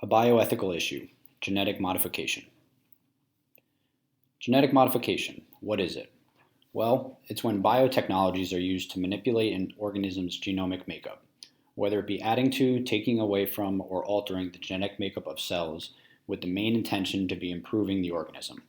A bioethical issue, genetic modification. Genetic modification, what is it? Well, it's when biotechnologies are used to manipulate an organism's genomic makeup, whether it be adding to, taking away from, or altering the genetic makeup of cells with the main intention to be improving the organism.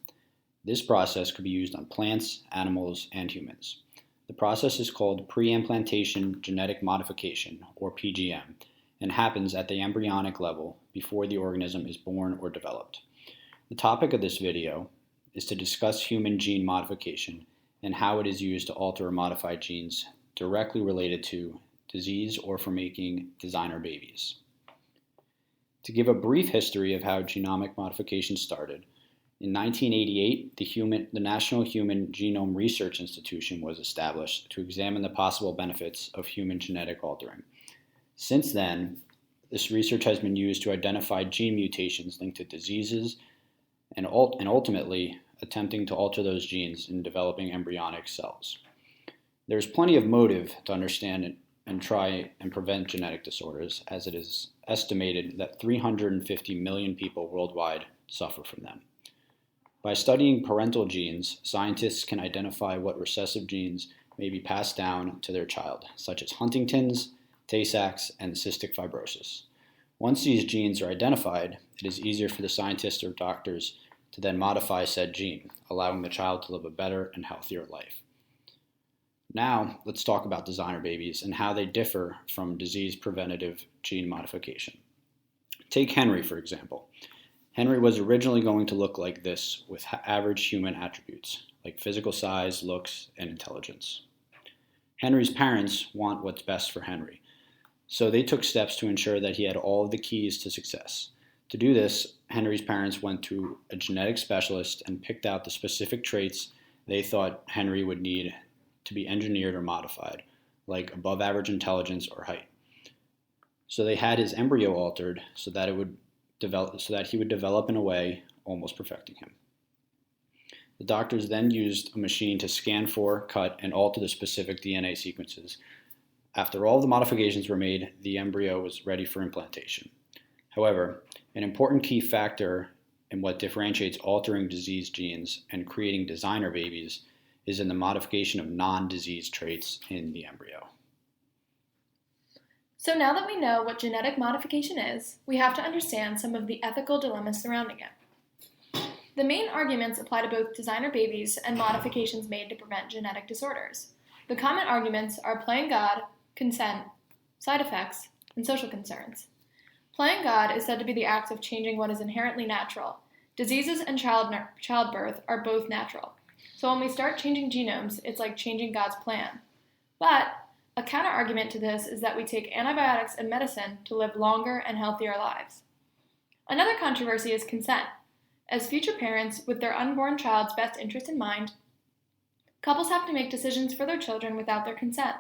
This process could be used on plants, animals, and humans. The process is called pre-implantation genetic modification, or PGM, and happens at the embryonic level before the organism is born or developed. The topic of this video is to discuss human gene modification and how it is used to alter or modify genes directly related to disease or for making designer babies. To give a brief history of how genomic modification started, in 1988, the National Human Genome Research Institution was established to examine the possible benefits of human genetic altering. Since then, this research has been used to identify gene mutations linked to diseases and ultimately attempting to alter those genes in developing embryonic cells. There's plenty of motive to understand and try and prevent genetic disorders, as it is estimated that 350 million people worldwide suffer from them. By studying parental genes, scientists can identify what recessive genes may be passed down to their child, such as Huntington's, Tay-Sachs, and cystic fibrosis. Once these genes are identified, it is easier for the scientists or doctors to then modify said gene, allowing the child to live a better and healthier life. Now, let's talk about designer babies and how they differ from disease-preventative gene modification. Take Henry, for example. Henry was originally going to look like this with average human attributes, like physical size, looks, and intelligence. Henry's parents want what's best for Henry, so they took steps to ensure that he had all of the keys to success. To do this, Henry's parents went to a genetic specialist and picked out the specific traits they thought Henry would need to be engineered or modified, like above average intelligence or height. So they had his embryo altered so that he would develop in a way almost perfecting him. The doctors then used a machine to scan for, cut, and alter the specific DNA sequences. After all the modifications were made, the embryo was ready for implantation. However, an important key factor in what differentiates altering disease genes and creating designer babies is in the modification of non-disease traits in the embryo. So now that we know what genetic modification is, we have to understand some of the ethical dilemmas surrounding it. The main arguments apply to both designer babies and modifications made to prevent genetic disorders. The common arguments are playing God, consent, side effects, and social concerns. Playing God is said to be the act of changing what is inherently natural. Diseases and childbirth are both natural. So when we start changing genomes, it's like changing God's plan. But a counter-argument to this is that we take antibiotics and medicine to live longer and healthier lives. Another controversy is consent. As future parents, with their unborn child's best interest in mind, couples have to make decisions for their children without their consent.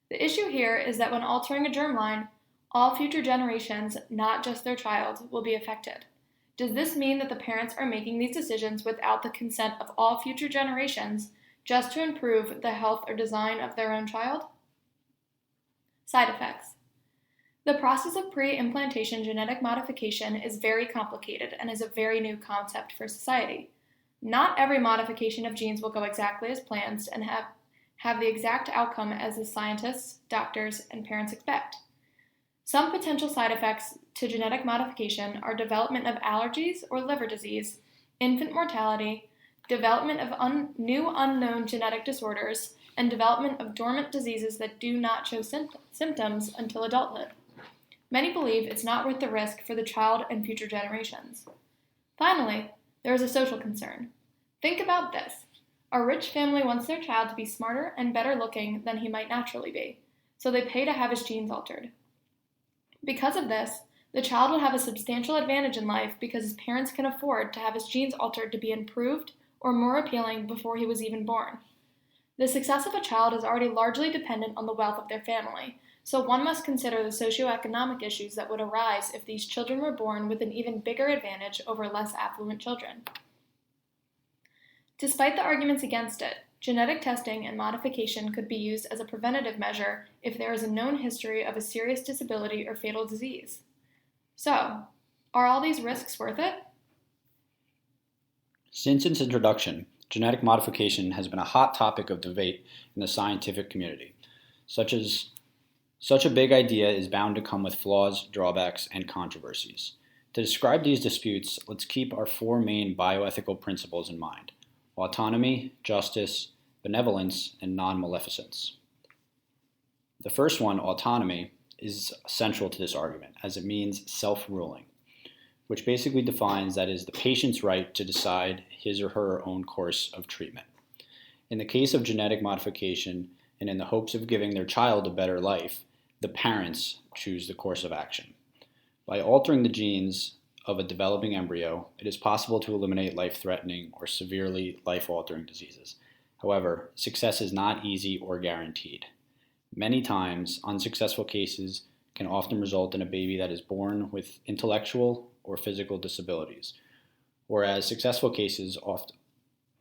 The issue here is that when altering a germline, all future generations, not just their child, will be affected. Does this mean that the parents are making these decisions without the consent of all future generations just to improve the health or design of their own child? Side effects. The process of pre-implantation genetic modification is very complicated and is a very new concept for society. Not every modification of genes will go exactly as planned and have the exact outcome as the scientists, doctors, and parents expect. Some potential side effects to genetic modification are development of allergies or liver disease, infant mortality, development of new unknown genetic disorders, and development of dormant diseases that do not show symptoms until adulthood. Many believe it's not worth the risk for the child and future generations. Finally, there is a social concern. Think about this. A rich family wants their child to be smarter and better looking than he might naturally be, so they pay to have his genes altered. Because of this, the child will have a substantial advantage in life because his parents can afford to have his genes altered to be improved or more appealing before he was even born. The success of a child is already largely dependent on the wealth of their family, so one must consider the socioeconomic issues that would arise if these children were born with an even bigger advantage over less affluent children. Despite the arguments against it, genetic testing and modification could be used as a preventative measure if there is a known history of a serious disability or fatal disease. So, Are all these risks worth it? Since its introduction, genetic modification has been a hot topic of debate in the scientific community. Such a big idea is bound to come with flaws, drawbacks, and controversies. To describe these disputes, let's keep our four main bioethical principles in mind: autonomy, justice, benevolence, and non-maleficence. The first one, autonomy, is central to this argument, as it means self-ruling, which basically defines that it is the patient's right to decide his or her own course of treatment. In the case of genetic modification, and in the hopes of giving their child a better life, the parents choose the course of action. By altering the genes of a developing embryo, it is possible to eliminate life-threatening or severely life-altering diseases. However, success is not easy or guaranteed. Many times, unsuccessful cases can often result in a baby that is born with intellectual or physical disabilities, whereas successful cases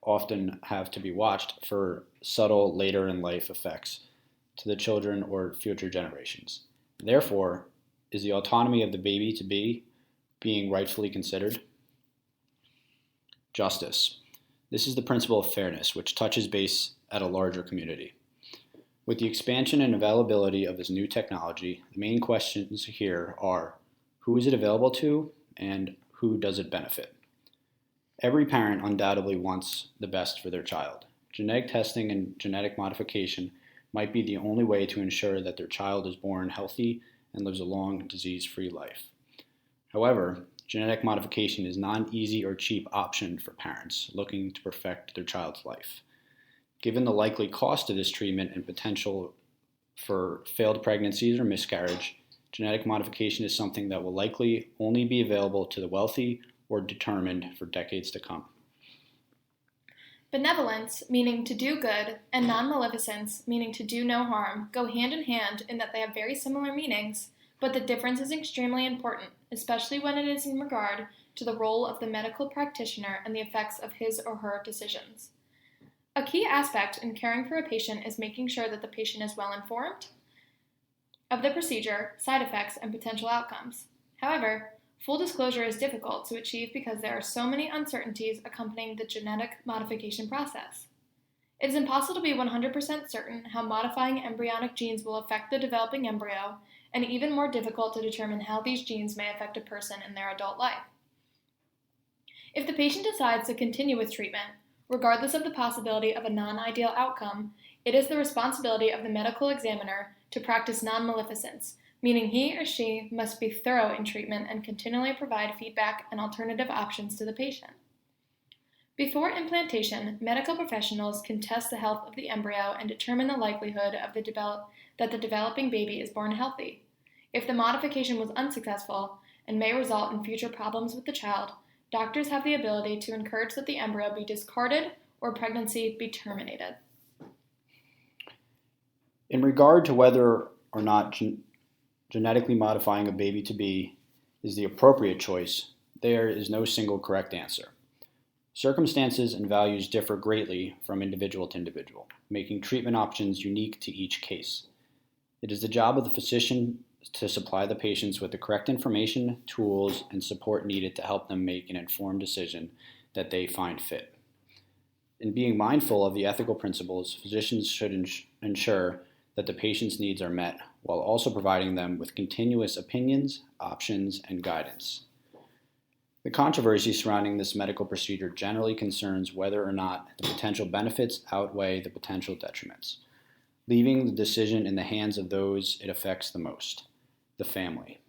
often have to be watched for subtle later-in-life effects to the children or future generations. Therefore, is the autonomy of the baby-to-be being rightfully considered? Justice. This is the principle of fairness, which touches base at a larger community. With the expansion and availability of this new technology, the main questions here are: who is it available to, and who does it benefit? Every parent undoubtedly wants the best for their child. Genetic testing and genetic modification might be the only way to ensure that their child is born healthy and lives a long, disease-free life. However, genetic modification is not an easy or cheap option for parents looking to perfect their child's life. Given the likely cost of this treatment and potential for failed pregnancies or miscarriage, genetic modification is something that will likely only be available to the wealthy or determined for decades to come. Benevolence, meaning to do good, and non-maleficence, meaning to do no harm, go hand in hand in that they have very similar meanings, but the difference is extremely important, especially when it is in regard to the role of the medical practitioner and the effects of his or her decisions. A key aspect in caring for a patient is making sure that the patient is well informed of the procedure, side effects, and potential outcomes. However, full disclosure is difficult to achieve because there are so many uncertainties accompanying the genetic modification process. It is impossible to be 100% certain how modifying embryonic genes will affect the developing embryo, and even more difficult to determine how these genes may affect a person in their adult life. If the patient decides to continue with treatment, regardless of the possibility of a non-ideal outcome, it is the responsibility of the medical examiner to practice non-maleficence, meaning he or she must be thorough in treatment and continually provide feedback and alternative options to the patient. Before implantation, medical professionals can test the health of the embryo and determine the likelihood of that the developing baby is born healthy. If the modification was unsuccessful and may result in future problems with the child, doctors have the ability to encourage that the embryo be discarded or pregnancy be terminated. In regard to whether or not genetically modifying a baby-to-be is the appropriate choice, there is no single correct answer. Circumstances and values differ greatly from individual to individual, making treatment options unique to each case. It is the job of the physician to supply the patients with the correct information, tools, and support needed to help them make an informed decision that they find fit. In being mindful of the ethical principles, physicians should ensure that the patient's needs are met, while also providing them with continuous opinions, options, and guidance. The controversy surrounding this medical procedure generally concerns whether or not the potential benefits outweigh the potential detriments, leaving the decision in the hands of those it affects the most, the family.